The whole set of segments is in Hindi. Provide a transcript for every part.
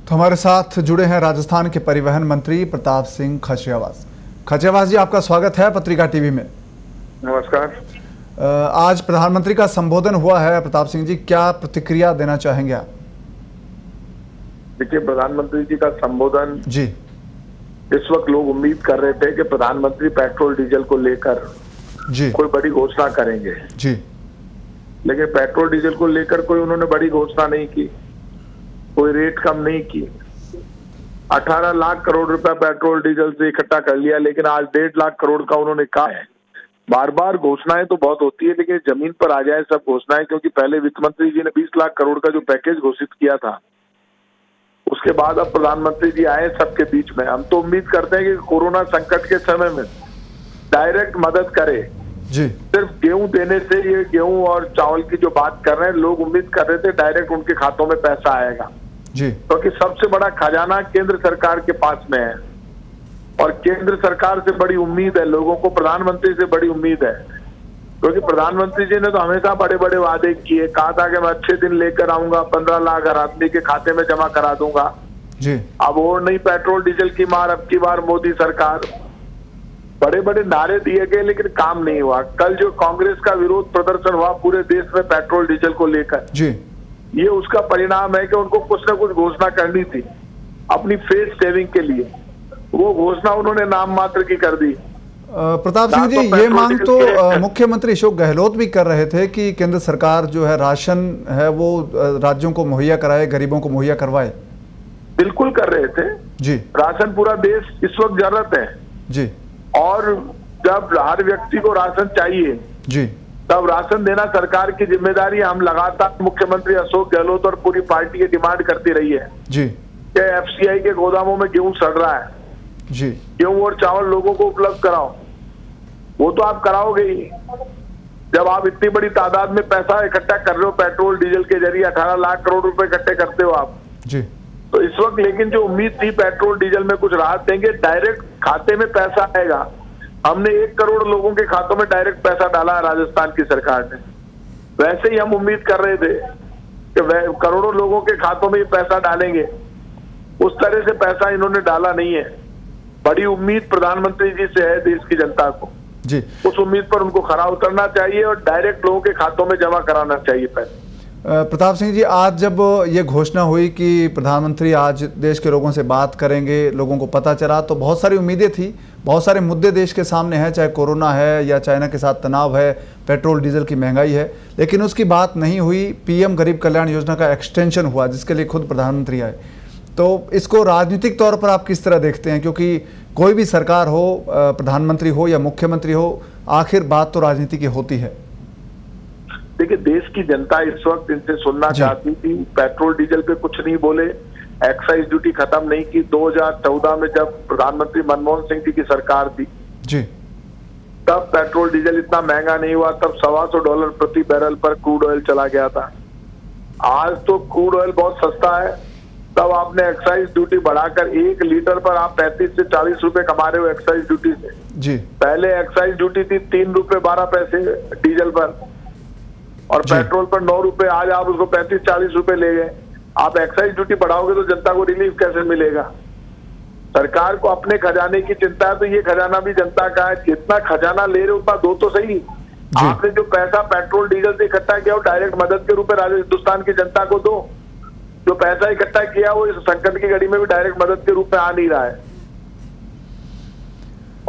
तो हमारे साथ जुड़े हैं राजस्थान के परिवहन मंत्री प्रताप सिंह खाचरियावास। खाचरियावास जी, आपका स्वागत है पत्रिका टीवी में। नमस्कार। आज प्रधानमंत्री का संबोधन हुआ है। प्रताप सिंह जी, क्या प्रतिक्रिया देना चाहेंगे आप? देखिए, प्रधानमंत्री जी का संबोधन जी, इस वक्त लोग उम्मीद कर रहे थे कि प्रधानमंत्री पेट्रोल डीजल को लेकर जी, कोई बड़ी घोषणा करेंगे, जी, लेकिन पेट्रोल डीजल को लेकर कोई उन्होंने बड़ी घोषणा नहीं की, कोई रेट कम नहीं की। 18 लाख करोड़ रुपया पेट्रोल डीजल से इकट्ठा कर लिया, लेकिन आज 1.5 लाख करोड़ का उन्होंने कहा है। बार बार घोषणाएं तो बहुत होती है, लेकिन जमीन पर आ जाए सब घोषणाएं, क्योंकि पहले वित्त मंत्री जी ने 20 लाख करोड़ का जो पैकेज घोषित किया था, उसके बाद अब प्रधानमंत्री जी आए सबके बीच में। हम तो उम्मीद करते हैं कि कोरोना संकट के समय में डायरेक्ट मदद करे। जी, सिर्फ गेहूं देने से, ये गेहूं और चावल की जो बात कर रहे हैं, लोग उम्मीद कर रहे थे डायरेक्ट उनके खातों में पैसा आएगा, जी, क्योंकि सबसे बड़ा खजाना केंद्र सरकार के पास में है और केंद्र सरकार से बड़ी उम्मीद है लोगों को, प्रधानमंत्री से बड़ी उम्मीद है। क्योंकि प्रधानमंत्री जी ने तो हमेशा बड़े बड़े वादे किए, कहा था कि मैं अच्छे दिन लेकर आऊंगा, 15 लाख हर आदमी के खाते में जमा करा दूंगा। जी, अब और नहीं पेट्रोल डीजल की मार, अब की बार मोदी सरकार। बड़े बड़े नारे दिए गए लेकिन काम नहीं हुआ। कल जो कांग्रेस का विरोध प्रदर्शन हुआ पूरे देश में पेट्रोल डीजल को लेकर, जी, ये उसका परिणाम है कि उनको कुछ न कुछ घोषणा करनी थी अपनी फेस सेविंग के लिए। वो घोषणा उन्होंने नाम मात्र की कर दी। प्रताप सिंह जी, ये मांग तो मुख्यमंत्री अशोक गहलोत भी कर रहे थे कि केंद्र सरकार जो है राशन है वो राज्यों को मुहैया कराए, गरीबों को मुहैया करवाए। बिल्कुल कर रहे थे जी, राशन पूरा देश इस वक्त जरूरत है जी, और जब हर व्यक्ति को राशन चाहिए जी, तब राशन देना सरकार की जिम्मेदारी है। हम लगातार मुख्यमंत्री अशोक गहलोत और पूरी पार्टी की डिमांड करती रही है जी, कि एफसीआई के गोदामों में गेहूं सड़ रहा है, जी, गेहूं और चावल लोगों को उपलब्ध कराओ। वो तो आप कराओगे ही जब आप इतनी बड़ी तादाद में पैसा इकट्ठा कर रहे हो पेट्रोल डीजल के जरिए। 18 लाख करोड़ रुपए इकट्ठे करते हो आप जी। तो इस वक्त, लेकिन जो उम्मीद थी पेट्रोल डीजल में कुछ राहत देंगे, डायरेक्ट खाते में पैसा आएगा। हमने 1 करोड़ लोगों के खातों में डायरेक्ट पैसा डाला है राजस्थान की सरकार ने। वैसे ही हम उम्मीद कर रहे थे कि करोड़ों लोगों के खातों में ये पैसा डालेंगे, उस तरह से पैसा इन्होंने डाला नहीं है। बड़ी उम्मीद प्रधानमंत्री जी से है देश की जनता को, जी। उस उम्मीद पर उनको खरा उतरना चाहिए और डायरेक्ट लोगों के खातों में जमा कराना चाहिए पैसे। प्रताप सिंह जी, आज जब ये घोषणा हुई कि प्रधानमंत्री आज देश के लोगों से बात करेंगे, लोगों को पता चला तो बहुत सारी उम्मीदें थी, बहुत सारे मुद्दे देश के सामने हैं, चाहे कोरोना है या चाइना के साथ तनाव है, पेट्रोल डीजल की महंगाई है, लेकिन उसकी बात नहीं हुई। पीएम गरीब कल्याण योजना का एक्सटेंशन हुआ जिसके लिए खुद प्रधानमंत्री आए। तो इसको राजनीतिक तौर पर आप किस तरह देखते हैं? क्योंकि कोई भी सरकार हो, प्रधानमंत्री हो या मुख्यमंत्री हो, आखिर बात तो राजनीति की होती है। देखिए, देश की जनता इस वक्त इनसे सुनना चाहती थी। पेट्रोल डीजल पे कुछ नहीं बोले, एक्साइज ड्यूटी खत्म नहीं की। 2014 में जब प्रधानमंत्री मनमोहन सिंह जी की सरकार थी जी, तब पेट्रोल डीजल इतना महंगा नहीं हुआ, तब $125 प्रति बैरल पर क्रूड ऑयल चला गया था। आज तो क्रूड ऑयल बहुत सस्ता है, तब आपने एक्साइज ड्यूटी बढ़ाकर 1 लीटर पर आप 35 से 40 रुपए कमा रहे हो एक्साइज ड्यूटी से। जी, पहले एक्साइज ड्यूटी थी 3 रुपए 12 पैसे डीजल पर और पेट्रोल पर 9 रुपए। आज आप उसको 35-40 रुपए ले गए। आप एक्साइज ड्यूटी बढ़ाओगे तो जनता को रिलीफ कैसे मिलेगा? सरकार को अपने खजाने की चिंता है, तो ये खजाना भी जनता का है। जितना खजाना ले रहे उतना दो तो सही। आपने जो पैसा पेट्रोल डीजल से इकट्ठा किया वो डायरेक्ट मदद के रूप में हिंदुस्तान की जनता को दो। जो पैसा इकट्ठा किया वो इस संकट की घड़ी में भी डायरेक्ट मदद के रूप में आ नहीं रहा है।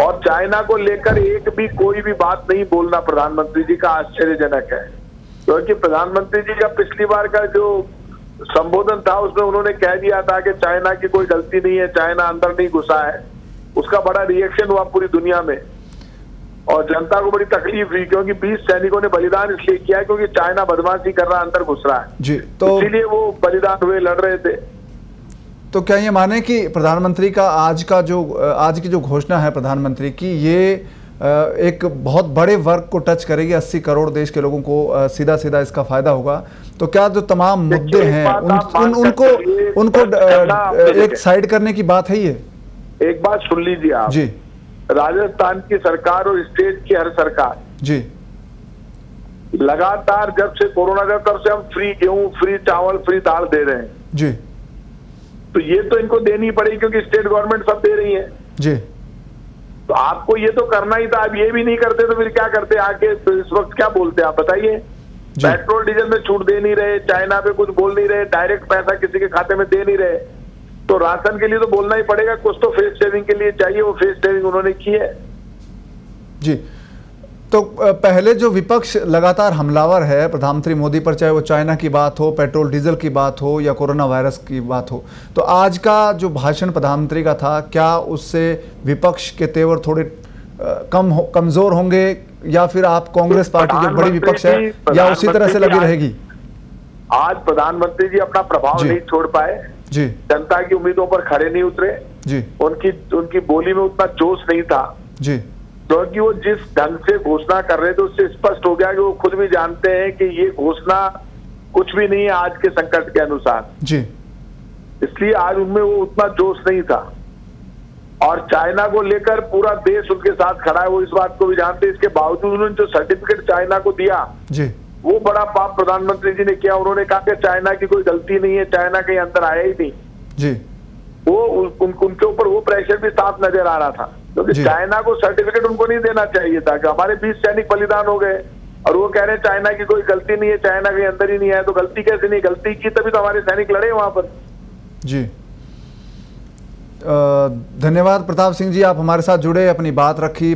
और चाइना को लेकर एक भी कोई भी बात नहीं बोलना प्रधानमंत्री जी का आश्चर्यजनक है, क्योंकि प्रधानमंत्री जी का पिछली बार का जो संबोधन था उसमें उन्होंने कह दिया था कि चाइना की कोई गलती नहीं है, चाइना अंदर नहीं घुसा है। उसका बड़ा रिएक्शन हुआ पूरी दुनिया में और जनता को बड़ी तकलीफ हुई, क्योंकि 20 सैनिकों ने बलिदान इसलिए किया क्योंकि चाइना बदमाशी कर रहा है, अंदर घुस रहा है जी। तो इसीलिए वो बलिदान हुए, लड़ रहे थे। तो क्या ये माने कि प्रधानमंत्री का आज की जो घोषणा है प्रधानमंत्री की, ये एक बहुत बड़े वर्ग को टच करेगी, 80 करोड़ देश के लोगों को सीधा सीधा इसका फायदा होगा? तो क्या जो तमाम मुद्दे हैं उनको एक साइड करने की बात है ये? एक बात सुन लीजिए आप जी। राजस्थान की सरकार और स्टेट की हर सरकार जी लगातार जब से कोरोना का, तब से हम फ्री गेहूं, फ्री चावल, फ्री दाल दे रहे हैं जी। तो ये तो इनको देनी पड़ेगी क्योंकि स्टेट गवर्नमेंट सब दे रही है जी। तो आपको ये तो करना ही था। आप ये भी नहीं करते तो फिर क्या करते आगे? तो इस वक्त क्या बोलते आप बताइए? पेट्रोल डीजल में छूट दे नहीं रहे, चाइना पे कुछ बोल नहीं रहे, डायरेक्ट पैसा किसी के खाते में दे नहीं रहे, तो राशन के लिए तो बोलना ही पड़ेगा। कुछ तो फेस सेविंग के लिए चाहिए, वो फेस सेविंग उन्होंने की है जी। तो पहले जो विपक्ष लगातार हमलावर है प्रधानमंत्री मोदी पर, चाहे वो चाइना की बात हो, पेट्रोल डीजल की बात हो या कोरोना वायरस की बात हो, तो आज का जो भाषण प्रधानमंत्री का था, क्या उससे विपक्ष के तेवर थोड़े कमजोर होंगे, या फिर आप कांग्रेस पार्टी जो बड़ी विपक्ष है या उसी तरह से लगी रहेगी? आज प्रधानमंत्री जी अपना प्रभाव नहीं छोड़ पाए जी, जनता की उम्मीदों पर खरे नहीं उतरे जी, उनकी बोली में उतना जोश नहीं था जी, क्योंकि वो जिस ढंग से घोषणा कर रहे थे उससे स्पष्ट हो गया कि वो खुद भी जानते हैं कि ये घोषणा कुछ भी नहीं है आज के संकट के अनुसार जी। इसलिए आज उनमें वो उतना जोश नहीं था। और चाइना को लेकर पूरा देश उनके साथ खड़ा है, वो इस बात को भी जानते हैं। इसके बावजूद उन्होंने जो सर्टिफिकेट चाइना को दिया जी, वो बड़ा पाप प्रधानमंत्री जी ने किया। उन्होंने कहा कि चाइना की कोई गलती नहीं है, चाइना कहीं अंदर आया ही नहीं जी। वो उनके ऊपर वो प्रेशर भी साफ नजर आ रहा था क्योंकि चाइना को सर्टिफिकेट उनको नहीं देना चाहिए था कि हमारे 20 सैनिक बलिदान हो गए और वो कह रहे हैं चाइना की कोई गलती नहीं है, चाइना के अंदर ही नहीं है। तो गलती कैसे नहीं? गलती की तभी तो हमारे सैनिक लड़े वहां पर। जी, धन्यवाद प्रताप सिंह जी, आप हमारे साथ जुड़े, अपनी बात रखी।